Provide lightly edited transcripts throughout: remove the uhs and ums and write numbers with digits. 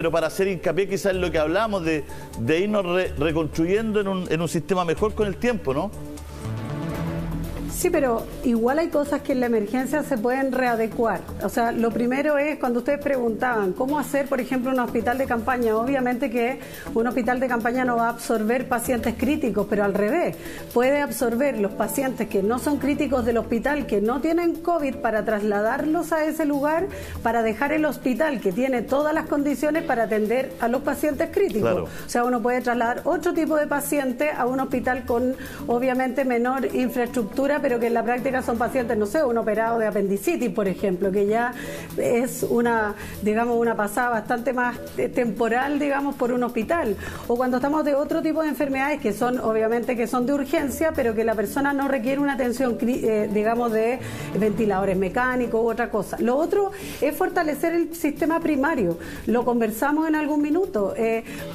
pero para hacer hincapié quizás en lo que hablamos de irnos reconstruyendo en un sistema mejor con el tiempo, ¿no? Sí, pero igual hay cosas que en la emergencia se pueden readecuar. O sea, lo primero es cuando ustedes preguntaban cómo hacer, por ejemplo, un hospital de campaña. Obviamente que un hospital de campaña no va a absorber pacientes críticos, pero al revés, puede absorber los pacientes que no son críticos del hospital, que no tienen COVID, para trasladarlos a ese lugar, para dejar el hospital que tiene todas las condiciones para atender a los pacientes críticos. Claro. O sea, uno puede trasladar otro tipo de paciente a un hospital con, obviamente, menor infraestructura, pero que en la práctica son pacientes, no sé, un operado de apendicitis, por ejemplo, que ya es una, digamos, una pasada bastante más temporal, digamos, por un hospital. O cuando estamos de otro tipo de enfermedades que son, obviamente, que son de urgencia, pero que la persona no requiere una atención, digamos, de ventiladores mecánicos u otra cosa. Lo otro es fortalecer el sistema primario. Lo conversamos en algún minuto.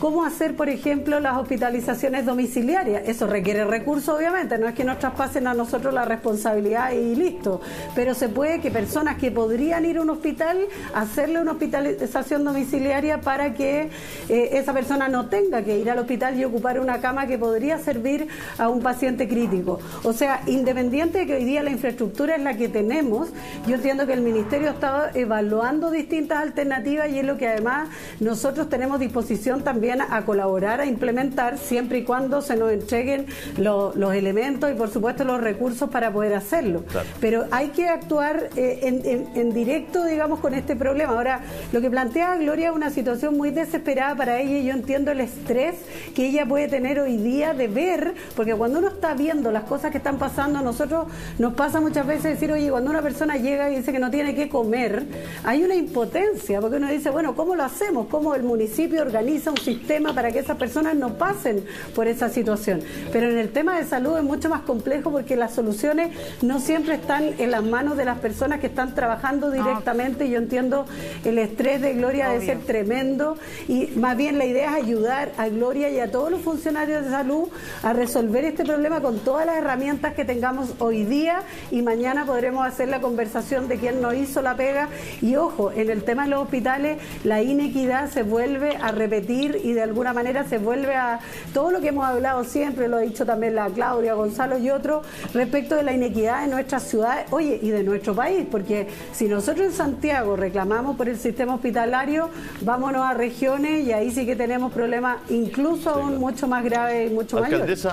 ¿Cómo hacer, por ejemplo, las hospitalizaciones domiciliarias? Eso requiere recursos, obviamente, no es que nos traspasen a nosotros la responsabilidad y listo, pero se puede que personas que podrían ir a un hospital, hacerle una hospitalización domiciliaria para que esa persona no tenga que ir al hospital y ocupar una cama que podría servir a un paciente crítico. O sea, independiente de que hoy día la infraestructura es la que tenemos, yo entiendo que el Ministerio está evaluando distintas alternativas y es lo que además nosotros tenemos disposición también a colaborar, a implementar, siempre y cuando se nos entreguen los elementos y por supuesto los recursos para poder hacerlo. Claro. Pero hay que actuar en directo, digamos, con este problema. Ahora, lo que plantea Gloria es una situación muy desesperada para ella y yo entiendo el estrés que ella puede tener hoy día de ver, porque cuando uno está viendo las cosas que están pasando, a nosotros nos pasa muchas veces decir, oye, cuando una persona llega y dice que no tiene que comer, hay una impotencia, porque uno dice, bueno, ¿cómo lo hacemos? ¿Cómo el municipio organiza un sistema para que esas personas no pasen por esa situación? Pero en el tema de salud es mucho más complejo porque las soluciones no siempre están en las manos de las personas que están trabajando directamente. Yo entiendo el estrés de Gloria debe ser tremendo y más bien la idea es ayudar a Gloria y a todos los funcionarios de salud a resolver este problema con todas las herramientas que tengamos hoy día y mañana podremos hacer la conversación de quién no hizo la pega. Y ojo, en el tema de los hospitales la inequidad se vuelve a repetir y de alguna manera se vuelve a todo lo que hemos hablado siempre, lo ha dicho también la Claudia, Gonzalo y otros, respecto de la inequidad en nuestras ciudades, oye, y de nuestro país, porque si nosotros en Santiago reclamamos por el sistema hospitalario, vámonos a regiones y ahí sí que tenemos problemas incluso aún mucho más graves y mucho mayores.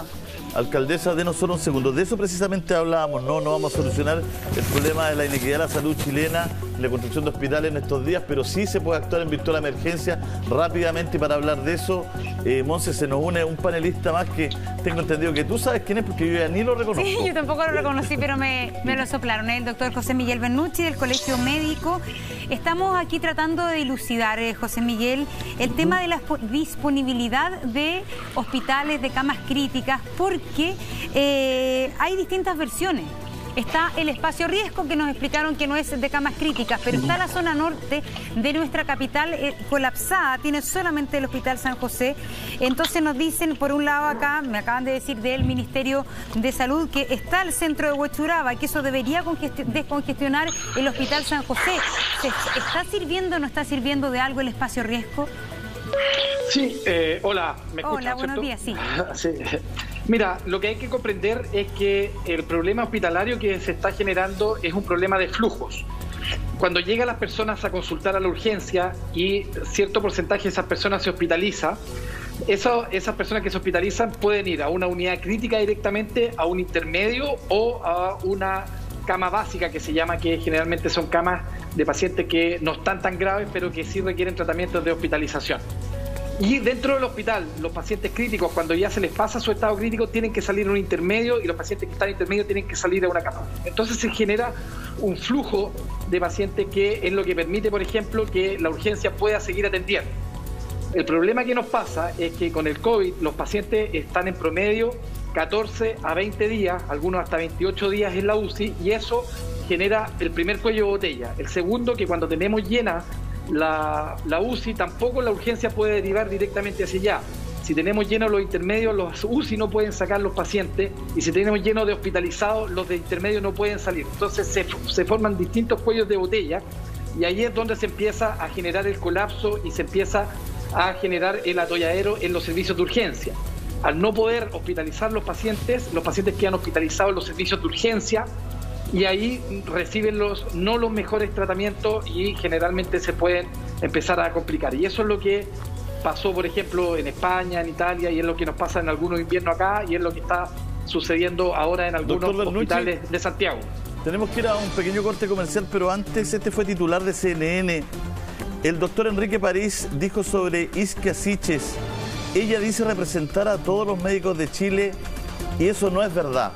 Alcaldesa, denos solo un segundo. De eso precisamente hablábamos, no vamos a solucionar el problema de la inequidad de la salud chilena, la construcción de hospitales en estos días, pero sí se puede actuar en virtud de la emergencia rápidamente. Y para hablar de eso, Monse, se nos une un panelista más que tengo entendido que tú sabes quién es, porque yo ya ni lo reconozco. Sí, yo tampoco lo reconocí, pero me lo soplaron. El doctor José Miguel Bernucci, del Colegio Médico. Estamos aquí tratando de dilucidar, José Miguel, el tema de la disponibilidad de hospitales, de camas críticas, porque hay distintas versiones. Está el espacio riesgo, que nos explicaron que no es de camas críticas, pero está la zona norte de nuestra capital colapsada, tiene solamente el Hospital San José. Entonces nos dicen, por un lado acá, me acaban de decir del Ministerio de Salud, que está el centro de Huechuraba, que eso debería descongestionar el Hospital San José. ¿Está sirviendo o no está sirviendo de algo el espacio riesgo? Sí, hola, ¿me escuchan? Hola, buenos días, sí. Sí. Mira, lo que hay que comprender es que el problema hospitalario que se está generando es un problema de flujos. Cuando llegan las personas a consultar a la urgencia y cierto porcentaje de esas personas se hospitaliza, esas personas que se hospitalizan pueden ir a una unidad crítica directamente, a un intermedio o a una cama básica que se llama, que generalmente son camas de pacientes que no están tan graves pero que sí requieren tratamientos de hospitalización. Y dentro del hospital, los pacientes críticos, cuando ya se les pasa su estado crítico, tienen que salir a un intermedio y los pacientes que están en intermedio tienen que salir a una cama. Entonces se genera un flujo de pacientes que es lo que permite, por ejemplo, que la urgencia pueda seguir atendiendo. El problema que nos pasa es que con el COVID los pacientes están en promedio 14 a 20 días, algunos hasta 28 días en la UCI, y eso genera el primer cuello de botella. El segundo, que cuando tenemos llena la UCI, tampoco la urgencia puede derivar directamente hacia allá. Si tenemos llenos los intermedios, los UCI no pueden sacar los pacientes, y si tenemos llenos de hospitalizados, los de intermedios no pueden salir. Entonces se forman distintos cuellos de botella, Y ahí es donde se empieza a generar el colapso y se empieza a generar el atolladero en los servicios de urgencia. Al no poder hospitalizar los pacientes quedan hospitalizados en los servicios de urgencia y ahí reciben no los mejores tratamientos y generalmente se pueden empezar a complicar. Y eso es lo que pasó, por ejemplo, en España, en Italia, y es lo que nos pasa en algunos inviernos acá, y es lo que está sucediendo ahora en algunos hospitales de Santiago. Tenemos que ir a un pequeño corte comercial, pero antes, este fue titular de CNN. El doctor Enrique París dijo sobre Isquia Siches: ella dice representar a todos los médicos de Chile y eso no es verdad.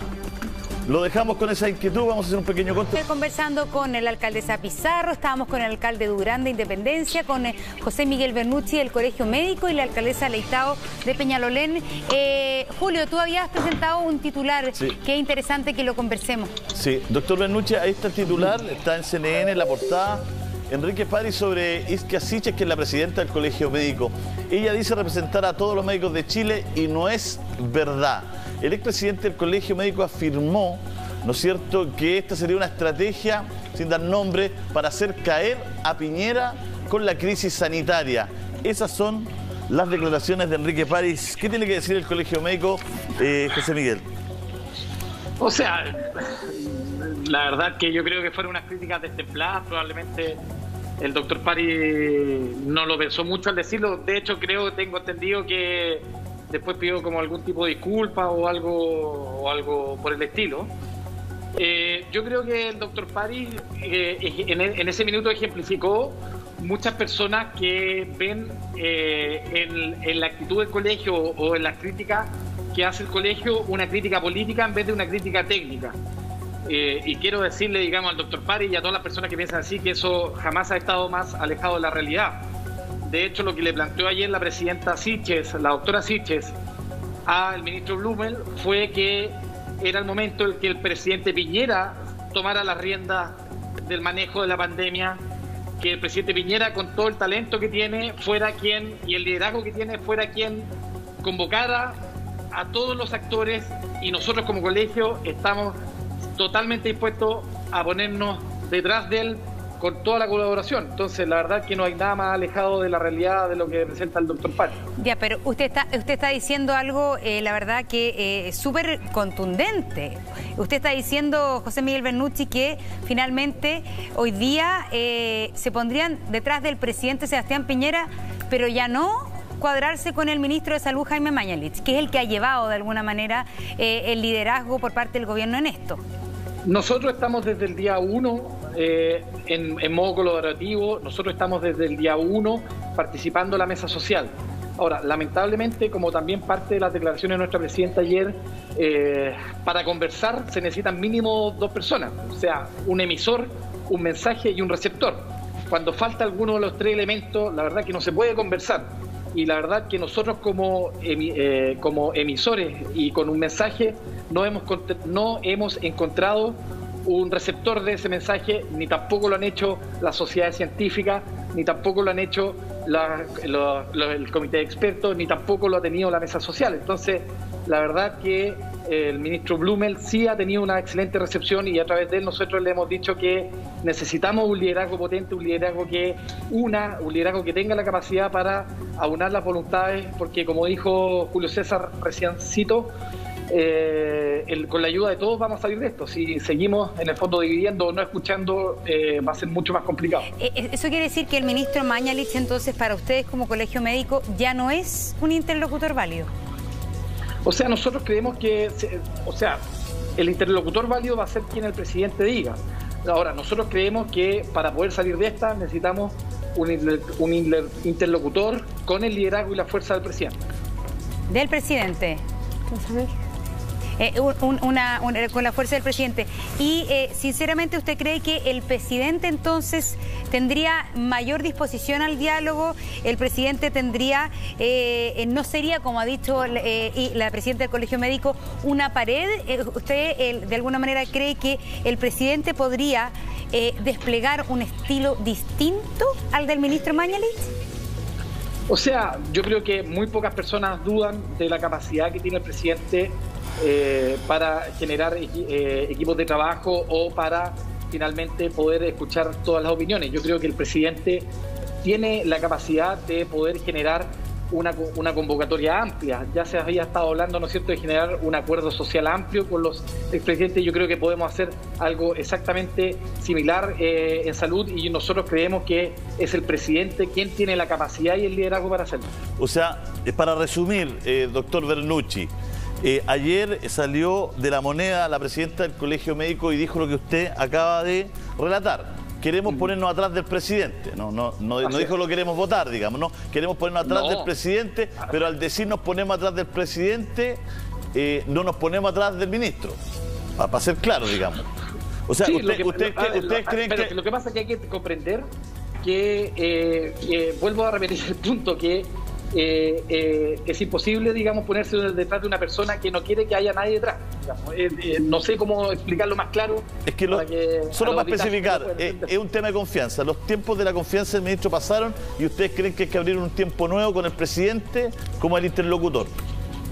Lo dejamos con esa inquietud, vamos a hacer un pequeño corte. Estoy conversando con el alcaldesa Pizarro, estábamos con el alcalde Durán de Independencia, con José Miguel Bernucci del Colegio Médico y la alcaldesa Leitao de Peñalolén. Julio, tú habías presentado un titular, sí. Qué interesante que lo conversemos. Sí, doctor Bernucci, ahí está el titular, está en CNN, en la portada. Enrique París sobre Isquia Siches, que es la presidenta del Colegio Médico. Ella dice representar a todos los médicos de Chile y no es verdad. El expresidente del Colegio Médico afirmó, ¿no es cierto?, que esta sería una estrategia, sin dar nombre, para hacer caer a Piñera con la crisis sanitaria. Esas son las declaraciones de Enrique París. ¿Qué tiene que decir el Colegio Médico, José Miguel? O sea, la verdad que yo creo que fueron unas críticas destempladas. Probablemente el doctor París no lo pensó mucho al decirlo. De hecho, tengo entendido que después pidió como algún tipo de disculpa o algo por el estilo. Yo creo que el doctor París en ese minuto ejemplificó muchas personas que ven en la actitud del colegio o en las críticas que hace el colegio una crítica política en vez de una crítica técnica. Y quiero decirle, digamos, al doctor París y a todas las personas que piensan así, que eso jamás ha estado más alejado de la realidad. De hecho, lo que le planteó ayer la presidenta Siches, la doctora Siches, al ministro Blumel fue que era el momento en que el presidente Piñera tomara las riendas del manejo de la pandemia, que el presidente Piñera, con todo el talento que tiene, fuera quien, y el liderazgo que tiene, fuera quien convocara a todos los actores, y nosotros como colegio estamos totalmente dispuestos a ponernos detrás de él con toda la colaboración. Entonces, la verdad que no hay nada más alejado de la realidad de lo que presenta el doctor París. Ya, pero usted está diciendo algo, la verdad que súper contundente. Usted está diciendo, José Miguel Bernucci, que finalmente hoy día se pondrían detrás del presidente Sebastián Piñera, pero ya no cuadrarse con el ministro de Salud, Jaime Mañalich, que es el que ha llevado de alguna manera el liderazgo por parte del gobierno en esto. Nosotros estamos desde el día 1 en modo colaborativo, nosotros estamos desde el día 1 participando en la mesa social. Ahora, lamentablemente, como también parte de las declaraciones de nuestra presidenta ayer, para conversar se necesitan mínimo 2 personas, o sea, un emisor, un mensaje y un receptor. Cuando falta alguno de los 3 elementos, la verdad que no se puede conversar. Y la verdad que nosotros como emisores y con un mensaje no hemos encontrado un receptor de ese mensaje, ni tampoco lo han hecho las sociedades científicas, ni tampoco lo han hecho el comité de expertos, ni tampoco lo ha tenido la mesa social. Entonces, la verdad que el ministro Blumel sí ha tenido una excelente recepción y a través de él nosotros le hemos dicho que necesitamos un liderazgo potente, un liderazgo que tenga la capacidad para aunar las voluntades, porque como dijo Julio César reciencito, con la ayuda de todos vamos a salir de esto. Si seguimos en el fondo dividiendo o no escuchando, va a ser mucho más complicado. ¿Eso quiere decir que el ministro Mañalich, entonces, para ustedes como colegio médico, ya no es un interlocutor válido? O sea, nosotros creemos que, el interlocutor válido va a ser quien el presidente diga. Ahora, nosotros creemos que para poder salir de esta necesitamos un interlocutor con el liderazgo y la fuerza del presidente. ¿Del presidente? Con la fuerza del presidente. Y sinceramente, ¿usted cree que el presidente entonces tendría mayor disposición al diálogo? El presidente tendría, no sería, como ha dicho la presidenta del Colegio Médico, una pared. ¿Usted de alguna manera cree que el presidente podría desplegar un estilo distinto al del ministro Mañalich? O sea, yo creo que muy pocas personas dudan de la capacidad que tiene el presidente para generar equipos de trabajo o para finalmente poder escuchar todas las opiniones. Yo creo que el presidente tiene la capacidad de poder generar una convocatoria amplia. Ya se había estado hablando, ¿no es cierto?, de generar un acuerdo social amplio con los expresidentes. Yo creo que podemos hacer algo exactamente similar en salud, y nosotros creemos que es el presidente quien tiene la capacidad y el liderazgo para hacerlo. O sea, para resumir, doctor Bernucci, ayer salió de La Moneda la presidenta del Colegio Médico y dijo lo que usted acaba de relatar. Queremos ponernos atrás del presidente, no dijo lo queremos votar, digamos, no, queremos ponernos atrás del presidente, pero al decir nos ponemos atrás del presidente, no nos ponemos atrás del ministro, para ser claro, digamos. O sea, sí, ustedes creen que... Lo que pasa es que hay que comprender que, vuelvo a repetir el punto, que es imposible, digamos, ponerse detrás de una persona que no quiere que haya nadie detrás. No sé cómo explicarlo más claro. Es que, solo para especificar, es un tema de confianza. Los tiempos de la confianza del ministro pasaron y ustedes creen que hay que abrir un tiempo nuevo con el presidente como el interlocutor.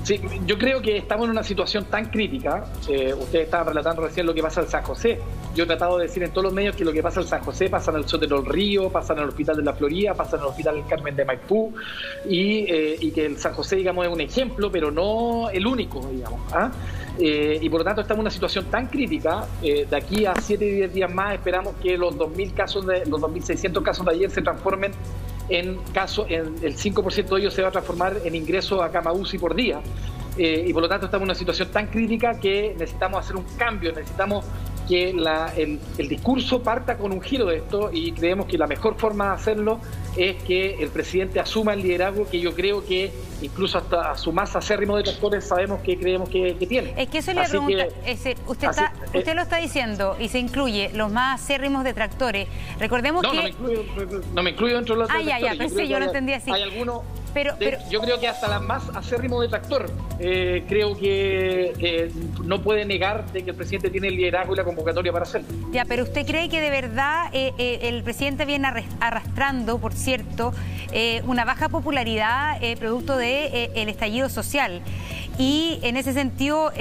Sí, yo creo que estamos en una situación tan crítica. Ustedes estaban relatando recién lo que pasa en San José. Yo he tratado de decir en todos los medios que lo que pasa en San José pasa en el Sotero del Río, pasa en el Hospital de la Florida, pasa en el Hospital del Carmen de Maipú, y que el San José, digamos, es un ejemplo, pero no el único, digamos. Y por lo tanto estamos en una situación tan crítica. De aquí a 7 y 10 días más esperamos que los 2.600 casos de ayer se transformen en el 5% de ellos se va a transformar en ingresos a cama UCI por día. Y por lo tanto estamos en una situación tan crítica que necesitamos hacer un cambio, necesitamos que el discurso parta con un giro de esto, y creemos que la mejor forma de hacerlo es que el presidente asuma el liderazgo que yo creo que incluso hasta a su más acérrimo detractores creemos que tiene. Es que eso le pregunta, usted lo está diciendo y se incluye los más acérrimos detractores. Recordemos que... No me incluyo dentro de los detractores. Pensé, yo lo entendí así. Hay algunos... Yo creo que hasta la más acérrimo detractor creo que no puede negar de que el presidente tiene el liderazgo y la convocatoria para hacerlo. Ya, pero ¿usted cree que de verdad el presidente viene arrastrando, por cierto, una baja popularidad producto del estallido social? Y en ese sentido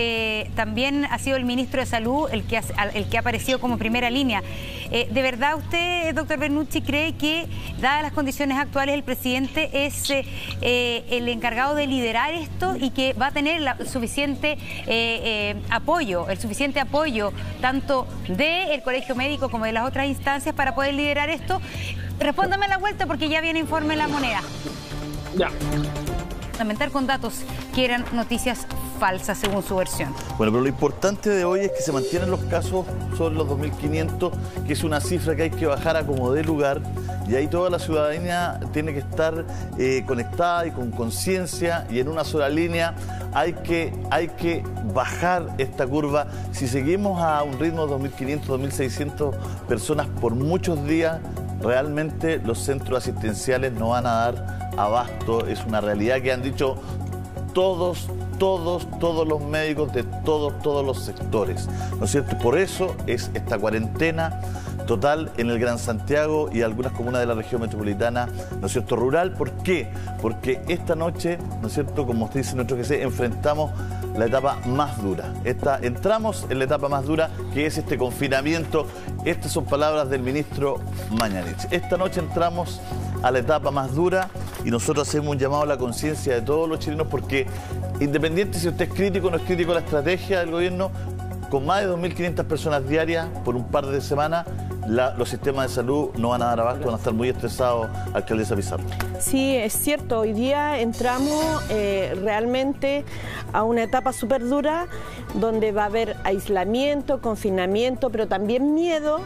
también ha sido el ministro de Salud el que ha aparecido como primera línea. ¿De verdad usted, doctor Bernucci, cree que, dadas las condiciones actuales, el presidente es el encargado de liderar esto y que va a tener el suficiente apoyo tanto del Colegio Médico como de las otras instancias para poder liderar esto? Respóndame a la vuelta porque ya viene informe en La Moneda. Ya. Fundamentar con datos que eran noticias falsas según su versión. Bueno, pero lo importante de hoy es que se mantienen los casos sobre los 2.500, que es una cifra que hay que bajar a como dé lugar, y ahí toda la ciudadanía tiene que estar conectada y con conciencia y en una sola línea. Hay que bajar esta curva. Si seguimos a un ritmo de 2.500, 2.600 personas por muchos días, realmente los centros asistenciales no van a dar abasto. Es una realidad que han dicho todos los médicos de todos los sectores, ¿no es cierto? Por eso es esta cuarentena total en el Gran Santiago y algunas comunas de la región metropolitana, ¿no es cierto?, rural. ¿Por qué? Porque esta noche, ¿no es cierto?, como usted dice, nuestro GC, enfrentamos la etapa más dura. Entramos en la etapa más dura, que es este confinamiento. Estas son palabras del ministro Mañanich. Esta noche entramos a la etapa más dura y nosotros hacemos un llamado a la conciencia de todos los chilenos, porque independiente si usted es crítico o no es crítico de la estrategia del gobierno, con más de 2.500 personas diarias por un par de semanas, los sistemas de salud no van a dar abasto, van a estar muy estresados, alcaldesa Pizarro. Sí, es cierto, hoy día entramos realmente a una etapa súper dura, donde va a haber aislamiento, confinamiento, pero también miedo,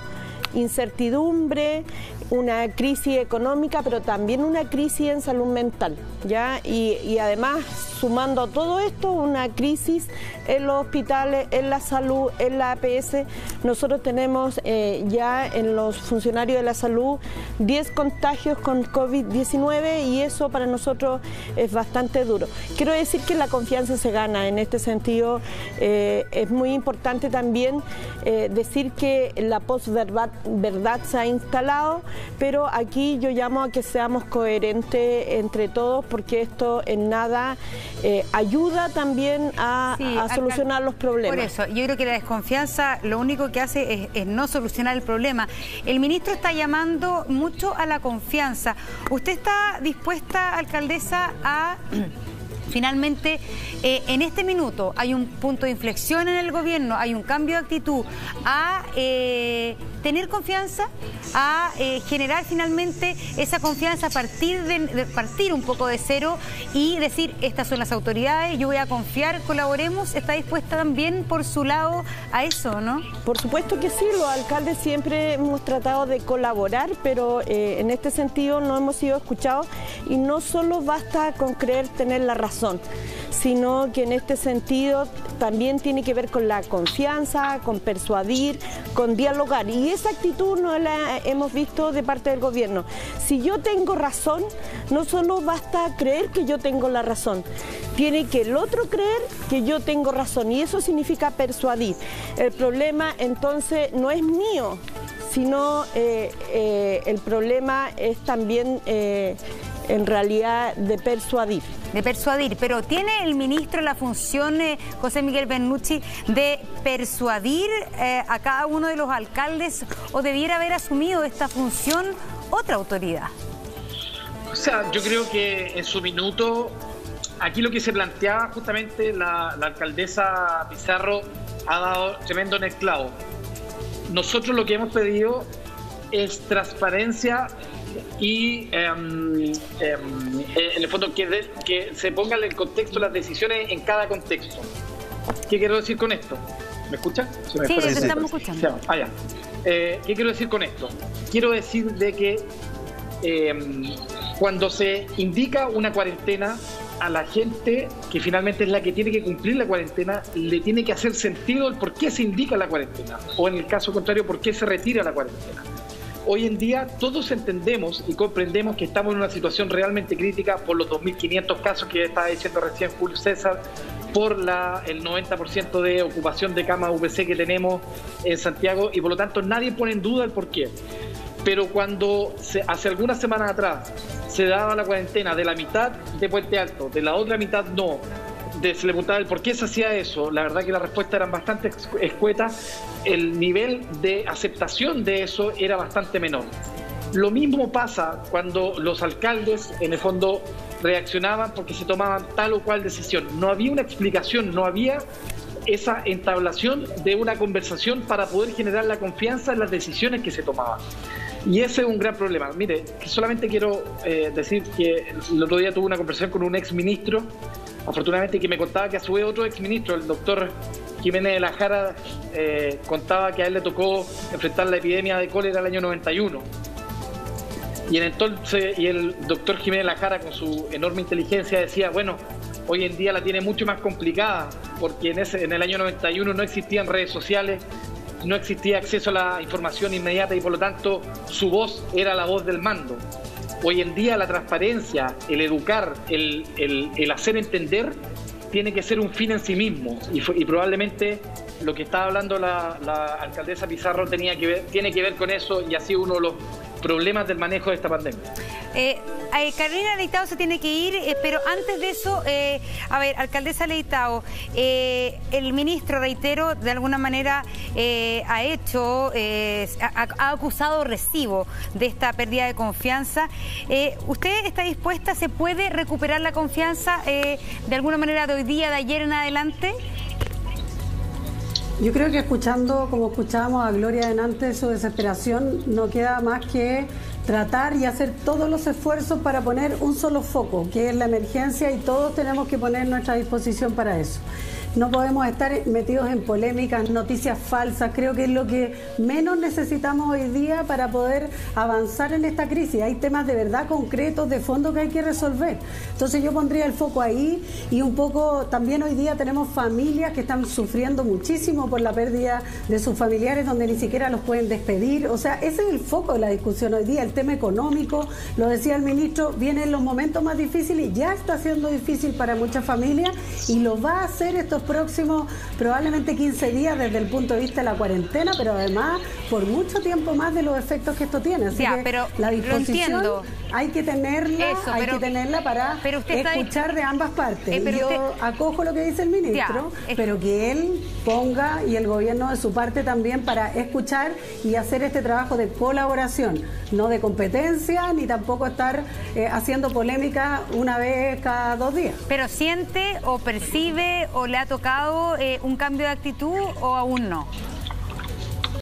incertidumbre, una crisis económica, pero también una crisis en salud mental, ¿ya? Y además, sumando a todo esto, una crisis en los hospitales, en la salud, en la APS. Nosotros tenemos ya en los funcionarios de la salud 10 contagios con COVID-19 y eso para nosotros es bastante duro. Quiero decir que la confianza se gana en este sentido. Es muy importante también decir que la posverdad se ha instalado. pero aquí yo llamo a que seamos coherentes entre todos, porque esto en nada ayuda también a solucionar los problemas. Por eso, yo creo que la desconfianza lo único que hace es no solucionar el problema. El ministro está llamando mucho a la confianza. ¿Usted está dispuesta, alcaldesa, a... Finalmente, en este minuto hay un punto de inflexión en el gobierno, hay un cambio de actitud a tener confianza, a generar finalmente esa confianza a partir de partir un poco de cero y decir, estas son las autoridades, yo voy a confiar, colaboremos? ¿Está dispuesta también por su lado a eso, no? Por supuesto que sí, los alcaldes siempre hemos tratado de colaborar, pero en este sentido no hemos sido escuchados, y no solo basta con creer tener la razón, sino que en este sentido también tiene que ver con la confianza, con persuadir, con dialogar, y esa actitud no la hemos visto de parte del gobierno. Si yo tengo razón, no solo basta creer que yo tengo la razón, tiene que el otro creer que yo tengo razón, y eso significa persuadir. El problema entonces no es mío, sino el problema es también en realidad de persuadir. De persuadir, pero ¿tiene el ministro la función, José Miguel Bernucci, de persuadir a cada uno de los alcaldes, o debiera haber asumido esta función otra autoridad? O sea, yo creo que en su minuto, aquí lo que se planteaba justamente la alcaldesa Pizarro ha dado tremendo en el clavo. Nosotros lo que hemos pedido es transparencia y en el fondo que se pongan en el contexto las decisiones en cada contexto. ¿Qué quiero decir con esto? ¿Me escuchan? Sí, te estamos escuchando. ¿Qué quiero decir con esto? Quiero decir de que cuando se indica una cuarentena, a la gente que finalmente es la que tiene que cumplir la cuarentena, le tiene que hacer sentido el por qué se indica la cuarentena, o en el caso contrario, por qué se retira la cuarentena. Hoy en día todos entendemos y comprendemos que estamos en una situación realmente crítica por los 2.500 casos que estaba diciendo recién Julio César, por el 90% de ocupación de camas UPC que tenemos en Santiago, y por lo tanto nadie pone en duda el porqué. Pero cuando hace algunas semanas atrás se daba la cuarentena de la mitad de Puente Alto, de la otra mitad no, se le preguntaba el por qué se hacía eso, la verdad que las respuestas eran bastante escuetas, el nivel de aceptación de eso era bastante menor. Lo mismo pasa cuando los alcaldes en el fondo reaccionaban porque se tomaban tal o cual decisión. No había una explicación, no había esa entablación de una conversación para poder generar la confianza en las decisiones que se tomaban. Y ese es un gran problema. Mire, solamente quiero decir que el otro día tuve una conversación con un exministro, afortunadamente, que me contaba que a su vez otro exministro, el doctor Jiménez de la Jara, contaba que a él le tocó enfrentar la epidemia de cólera el año 91. Y el doctor Jiménez de la Jara, con su enorme inteligencia, decía, bueno, hoy en día la tiene mucho más complicada, porque en el año 91 no existían redes sociales, no existía acceso a la información inmediata, y por lo tanto su voz era la voz del mando. Hoy en día la transparencia, el educar, el hacer entender, tiene que ser un fin en sí mismo, y probablemente lo que estaba hablando la alcaldesa Pizarro tiene que ver con eso, y ha sido uno de los problemas del manejo de esta pandemia. Carolina Leitao se tiene que ir, pero antes de eso, a ver, alcaldesa Leitao, el ministro, reitero, de alguna manera ha acusado recibo de esta pérdida de confianza. ¿Usted está dispuesta? ¿Se puede recuperar la confianza de alguna manera de hoy día, de ayer en adelante? Yo creo que escuchando, como escuchábamos a Gloria delante, su desesperación, no queda más que tratar y hacer todos los esfuerzos para poner un solo foco, que es la emergencia, y todos tenemos que poner nuestra disposición para eso. No podemos estar metidos en polémicas, noticias falsas. Creo que es lo que menos necesitamos hoy día para poder avanzar en esta crisis. Hay temas de verdad concretos, de fondo, que hay que resolver. Entonces yo pondría el foco ahí, y un poco también hoy día tenemos familias que están sufriendo muchísimo por la pérdida de sus familiares, donde ni siquiera los pueden despedir. O sea, ese es el foco de la discusión hoy día, el el tema económico, lo decía el ministro, vienen los momentos más difíciles, ya está siendo difícil para muchas familias y lo va a hacer estos próximos probablemente 15 días desde el punto de vista de la cuarentena, pero además por mucho tiempo más de los efectos que esto tiene. Así que pero la disposición hay que tenerla, para escuchar de ambas partes. Yo acojo lo que dice el ministro, pero que él ponga y el gobierno de su parte también para escuchar y hacer este trabajo de colaboración, no de competencia, ni tampoco estar haciendo polémica una vez cada 2 días. ¿Pero siente o percibe o le ha tocado un cambio de actitud o aún no?